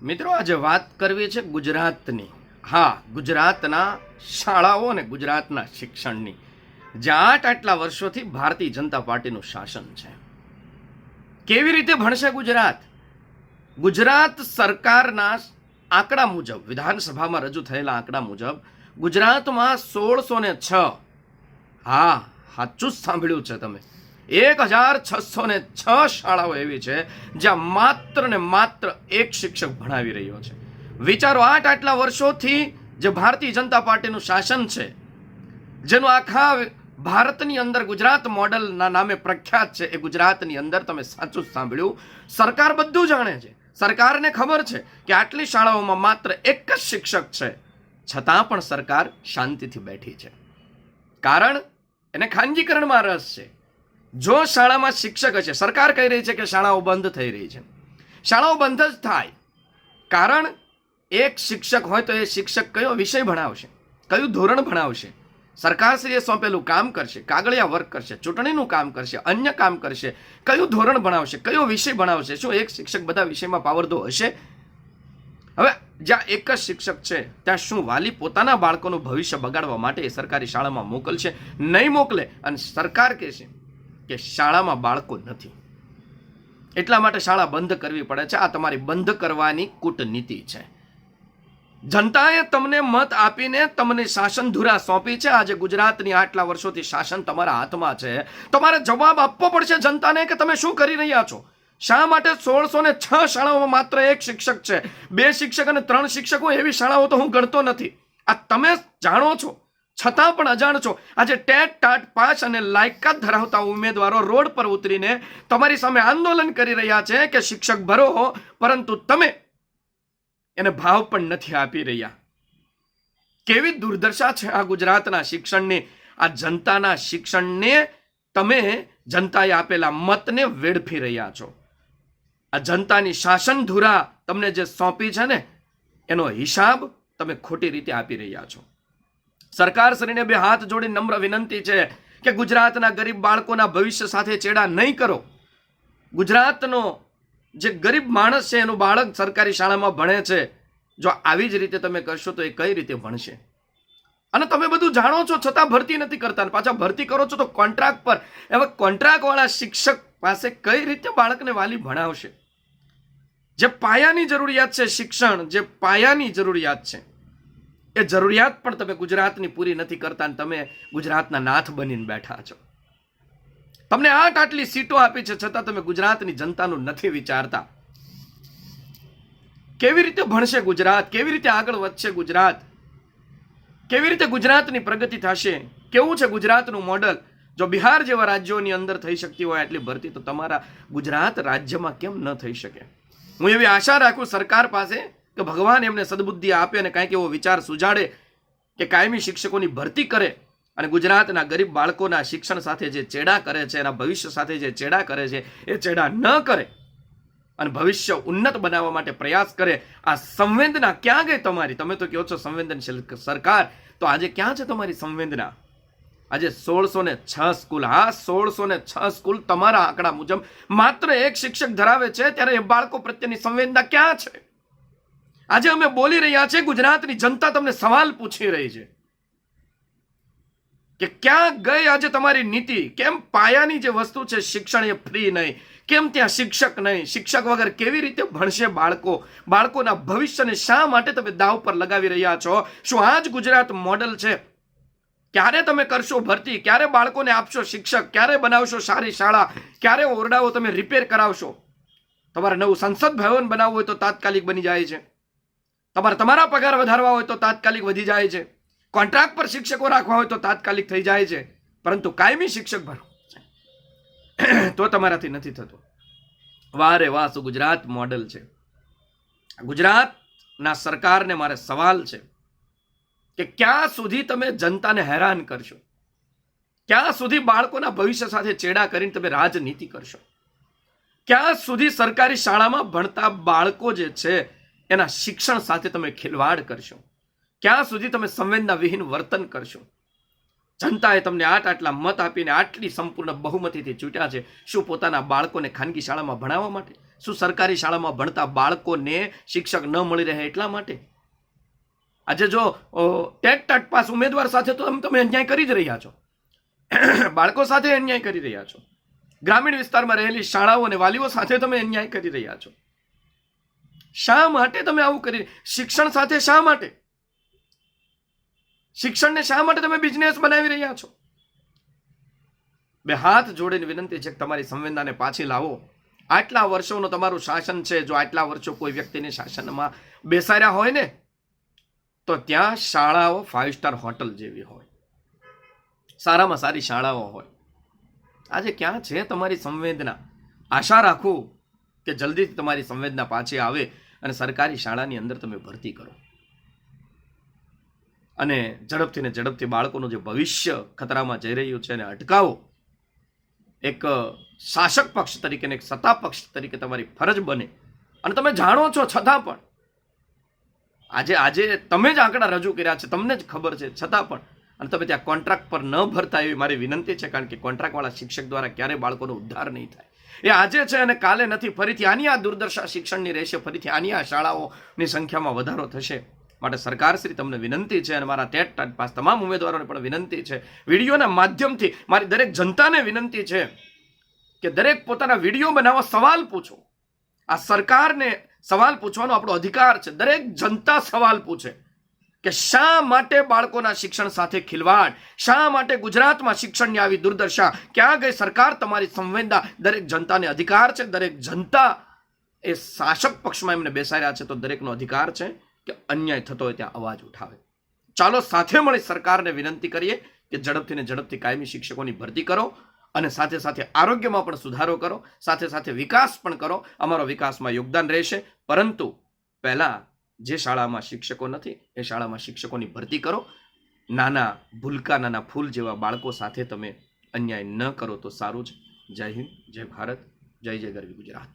મિત્રો આજે વાત કરવી છે ગુજરાતની. હા, ગુજરાતના શાળાઓ અને ગુજરાતના શિક્ષણની, જ્યાં આટલા વર્ષોથી ભારતીય જનતા પાર્ટીનું શાસન છે. કેવી રીતે ભણશે ગુજરાત? ગુજરાત સરકારના આંકડા મુજબ, વિધાનસભામાં રજૂ થયેલા આંકડા મુજબ ગુજરાતમાં 1606, હા સાચું જ સાંભળ્યું છે તમે, 1606 શાળાઓ એવી છે જ્યાં માત્ર ને માત્ર એક શિક્ષક ભણાવી રહ્યો છે. વિચારો, આટલા વર્ષોથી જે ભારતીય જનતા પાર્ટીનું શાસન છે, જેનું આખા ભારતની અંદર ગુજરાત મોડલના નામે પ્રખ્યાત છે, એ ગુજરાતની અંદર તમે સાચું જ સાંભળ્યું, સરકાર બધું જાણે છે. સરકારને ખબર છે કે આટલી શાળાઓમાં માત્ર એક જ શિક્ષક છે, છતાં પણ સરકાર શાંતિથી બેઠી છે. કારણ એને ખાનગીકરણમાં રસ છે. જો શાળામાં શિક્ષક હશે, સરકાર કહી રહી છે કે શાળાઓ બંધ થઈ રહી છે, શાળાઓ બંધ જ થાય. કારણ એક શિક્ષક હોય તો એ શિક્ષક કયો વિષય ભણાવશે, કયું ધોરણ ભણાવશે, સરકારશ્રીએ સોંપેલું કામ કરશે, કાગળિયા વર્ક કરશે, ચૂંટણીનું કામ કરશે, અન્ય કામ કરશે, કયું ધોરણ ભણાવશે, કયો વિષય ભણાવશે? શું એક શિક્ષક બધા વિષયમાં પાવરદો હશે? હવે જ્યાં એક જ શિક્ષક છે ત્યાં શું વાલી પોતાના બાળકોનું ભવિષ્ય બગાડવા માટે સરકારી શાળામાં મોકલશે? નહીં મોકલે. અને સરકાર કહેશે કે શાળામાં બાળકો નથી, એટલા માટે શાળા બંધ કરવી પડે છે. આ તમારી બંધ કરવાની કૂટનીતિ છે. જનતાએ તમને મત આપીને તમને શાસન ધુરા સોંપી છે. આજે ગુજરાતની આટલા વર્ષોથી શાસન તમારા હાથમાં છે. તમારે જવાબ આપવો પડશે જનતાને કે તમે શું કરી રહ્યા છો. શા માટે 1606 શાળાઓમાં માત્ર એક શિક્ષક છે? 2 શિક્ષક અને 3 શિક્ષકો એવી શાળાઓ તો હું ગણતો નથી. આ તમે જાણો છો, છતાં પણ અજાણ છો. આજે ટેટ ટાટ પાસ અને લાયકાત ધરાવતા ઉમેદવારો રોડ પર ઉતરીને તમારી સામે આંદોલન કરી રહ્યા છે કે શિક્ષક ભરો, પરંતુ તમે એને ભાવ પણ નથી આપી રહ્યા. કેવી દુર્દશા છે આ ગુજરાતના શિક્ષણની. આ જનતાના શિક્ષણને તમે જનતાએ આપેલા મતને વેડફી રહ્યા છો. આ જનતાની શાસન ધુરા તમને જે સોંપી છે ને, એનો હિસાબ તમે ખોટી રીતે આપી રહ્યા છો. સરકારશ્રીને 2 હાથ જોડી નમ્ર વિનંતી છે કે ગુજરાતના ગરીબ બાળકોના ભવિષ્ય સાથે ચેડા નહીં કરો. ગુજરાતનો જે ગરીબ માણસ છે એનું બાળક સરકારી શાળામાં ભણે છે, જો આવી જ રીતે તમે કરશો તો એ કઈ રીતે ભણશે? અને તમે બધું જાણો છો છતાં ભરતી નથી કરતા, પાછા ભરતી કરો છો તો કોન્ટ્રાક્ટ પર. હવે કોન્ટ્રાક્ટ વાળા શિક્ષક પાસે કઈ રીતે બાળકને વાલી ભણાવશે? જે પાયાની જરૂરિયાત છે શિક્ષણ, જે પાયાની જરૂરિયાત છે, એ જરૂરિયાત પણ તમે ગુજરાતની પૂરી નથી કરતા અને તમે ગુજરાતના નાથ બનીને બેઠા છો. તમને આટલી સીટો આપી છે છતાં તમે ગુજરાતની જનતાનું નથી વિચારતા. કેવી રીતે ભણશે ગુજરાત? કેવી રીતે આગળ વધશે ગુજરાત? કેવી રીતે ગુજરાતની પ્રગતિ થશે? કેવું છે ગુજરાતનું મોડલ? જો બિહાર જેવા રાજ્યોની અંદર થઈ શકતી હોય આટલી ભરતી, તો તમારા ગુજરાત રાજ્યમાં કેમ ન થઈ શકે? હું એવી આશા રાખું સરકાર પાસે કે ભગવાન એમને સદબુદ્ધિ આપે અને કંઈક એવો વિચાર સુજાડે કે કાયમી શિક્ષકોની ભરતી કરે અને ગુજરાતના ગરીબ બાળકોના શિક્ષણ સાથે જે ચેડા કરે છે, એના ભવિષ્ય સાથે જે ચેડા કરે છે, એ ચેડા ન કરે અને ભવિષ્ય ઉન્નત બનાવવા માટે પ્રયાસ કરે. આ સંવેદના ક્યાં ગઈ તમારી? તમે તો કહો છો સંવેદનશીલ સરકાર, તો આજે ક્યાં છે તમારી સંવેદના? આજે 1606 સ્કૂલ, હા 1606 સ્કૂલ તમારા આંકડા મુજબ માત્ર એક શિક્ષક ધરાવે છે, ત્યારે એ બાળકો પ્રત્યેની સંવેદના ક્યાં છે? આજે અમે બોલી રહ્યા છીએ, ગુજરાતની જનતા તમને સવાલ પૂછી રહી છે કે ક્યાં ગઈ આજે તમારી નીતિ? કેમ પાયાની જે વસ્તુ છે શિક્ષણ, એ ફ્રી નહીં? કેમ ત્યાં શિક્ષક નહીં? શિક્ષક વગર કેવી રીતે ભણશે બાળકો? બાળકોના ભવિષ્યને શા માટે તમે દાવ પર લગાવી રહ્યા છો? શું આ જ ગુજરાત મોડલ છે? ક્યારે તમે કરશો ભરતી? ક્યારે બાળકોને આપશો શિક્ષક? ક્યારે બનાવશો સારી શાળા? ક્યારે ઓરડાઓ તમે રિપેર કરાવશો? તમારે નવું સંસદ ભવન બનાવવું હોય તો તાત્કાલિક બની જાય છે. તમારા પગાર વધારવા હોય તો તાત્કાલિક વધી જાય છે. કોન્ટ્રાક્ટ પર શિક્ષકો રાખવા હોય તો તાત્કાલિક થઈ જાય છે. પરંતુ કાયમી શિક્ષક ભરો તો તમારાથી નથી થતું. વાહ રે વાહ, શું ગુજરાત મોડલ છે! ગુજરાતના સરકારને મારે સવાલ છે કે ક્યાં સુધી તમે જનતાને હેરાન કરશો? ક્યાં સુધી બાળકોના ભવિષ્ય સાથે ચેડા કરીને તમે રાજનીતિ કરશો? ક્યાં સુધી સરકારી શાળામાં ભણતા બાળકો જે છે એના શિક્ષણ સાથે તમે ખિલવાડ કરશો? ક્યાં સુધી તમે સંવેદના વિહીન વર્તન કરશો? જનતાએ તમને આટલા મત આપીને આટલી સંપૂર્ણ બહુમતીથી ચૂંટ્યા છે. શું પોતાના બાળકોને ખાનગી શાળામાં ભણાવવા માટે? શું સરકારી શાળામાં ભણતા બાળકોને શિક્ષક ન મળી રહે એટલા માટે? આજે જો ટેટ ટાટ પાસ ઉમેદવાર સાથે તો તમે અન્યાય કરી જ રહ્યા છો, બાળકો સાથે અન્યાય કરી રહ્યા છો, ગ્રામીણ વિસ્તારમાં રહેલી શાળાઓ અને વાલીઓ સાથે તમે અન્યાય કરી રહ્યા છો. શા માટે તમે આવું કરી? શિક્ષણ સાથે શા માટે? શિક્ષણને શા માટે તમે બિઝનેસ બનાવી રહ્યા છો? બે હાથ જોડીને વિનંતી છે કે તમારી સંવેદનાને પાછી લાવો. આટલા વર્ષોનું તમારું શાસન છે. જો આટલા વર્ષો કોઈ વ્યક્તિને શાસનમાં બેસાડ્યા હોય ને, તો ત્યાં શાળાઓ 5 સ્ટાર હોટલ જેવી હોય, સારામાં સારી શાળાઓ હોય. આજે ક્યાં છે તમારી સંવેદના? આશા રાખું કે જલ્દીથી તમારી સંવેદના પાછી આવે અને સરકારી શાળાની અંદર તમે ભરતી કરો અને ઝડપથી ને ઝડપથી બાળકોનું જે ભવિષ્ય ખતરામાં જઈ રહ્યું છે એને અટકાવો. એક શાસક પક્ષ તરીકે ને એક સત્તા પક્ષ તરીકે તમારી ફરજ બને. અને તમે જાણો છો છતાં પણ આજે તમે જ આંકડા રજૂ કર્યા છે, તમને જ ખબર છે, છતાં પણ અને તમે ત્યાં કોન્ટ્રાક્ટ પર ન ભરતા એવી મારી વિનંતી છે. કારણ કે કોન્ટ્રાક્ટવાળા શિક્ષક દ્વારા ક્યારેય બાળકોનો ઉદ્ધાર નહીં થાય. એ આજે છે અને કાલે નથી. ફરીથી આની આ દુર્દશા શિક્ષણની રહેશે, ફરીથી આની આ શાળાઓની સંખ્યામાં વધારો થશે. માટે સરકારશ્રી તમને વિનંતી છે અને મારા ટેટ ટાટ પાસ તમામ ઉમેદવારોને પણ વિનંતી છે, વિડીયોના માધ્યમથી મારી દરેક જનતાને વિનંતી છે કે દરેક પોતાના વિડીયો બનાવો, સવાલ પૂછો. આ સરકારને સવાલ પૂછવાનો આપણો અધિકાર છે. દરેક જનતા સવાલ પૂછે કે શા માટે બાળકોના શિક્ષણ સાથે ખિલવાડ? શા માટે ગુજરાતમાં શિક્ષણની આવી દુર્દશા? ક્યાં ગઈ સરકાર? તમારી સંવેદના. દરેક જનતાને અધિકાર છે. દરેક જનતા એ શાસક પક્ષમાં એમને બેસાડ્યા છે, તો દરેકનો અધિકાર છે કે અન્યાય થતો હોય ત્યાં અવાજ ઉઠાવે. ચાલો સાથે મળી સરકારને વિનંતી કરીએ કે ઝડપથી ને ઝડપથી કાયમી શિક્ષકોની ભરતી કરો અને સાથે સાથે આરોગ્યમાં પણ સુધારો કરો, સાથે સાથે વિકાસ પણ કરો. અમારો વિકાસમાં યોગદાન રહેશે. પરંતુ પહેલા જે શાળામાં શિક્ષકો નથી એ શાળામાં શિક્ષકોની ભરતી કરો. નાના ભૂલકા, નાના ફૂલ જેવા બાળકો સાથે તમે અન્યાય ન કરો તો સારું છે. જય હિન્દ, જય ભારત, જય જય ગરવી ગુજરાત.